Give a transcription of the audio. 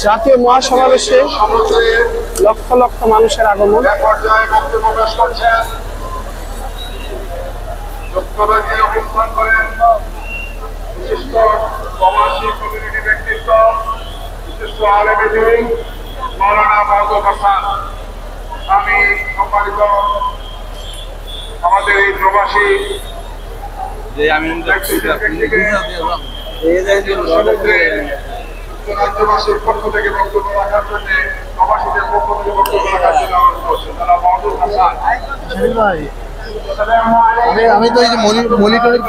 জাতীয় মহাসমাবেশে লক্ষ লক্ষ মানুষের আগমন। বিশিষ্ট প্রবাসী কমিউনিটি ব্যক্তিত্ব, বিশিষ্ট আলেম দিন মৌলানা মাহবুব হাসান, আমি সম্মানিত আমাদের এই প্রবাসী রাজ্যবাসীর পক্ষ থেকে বক্তব্য রাখার জন্য, প্রবাসীদের পক্ষ থেকে বক্তব্য রাখার জন্য অনুরোধ করছেন তারা মাহবুব হাসান। আমি তো এই যে মনিটরের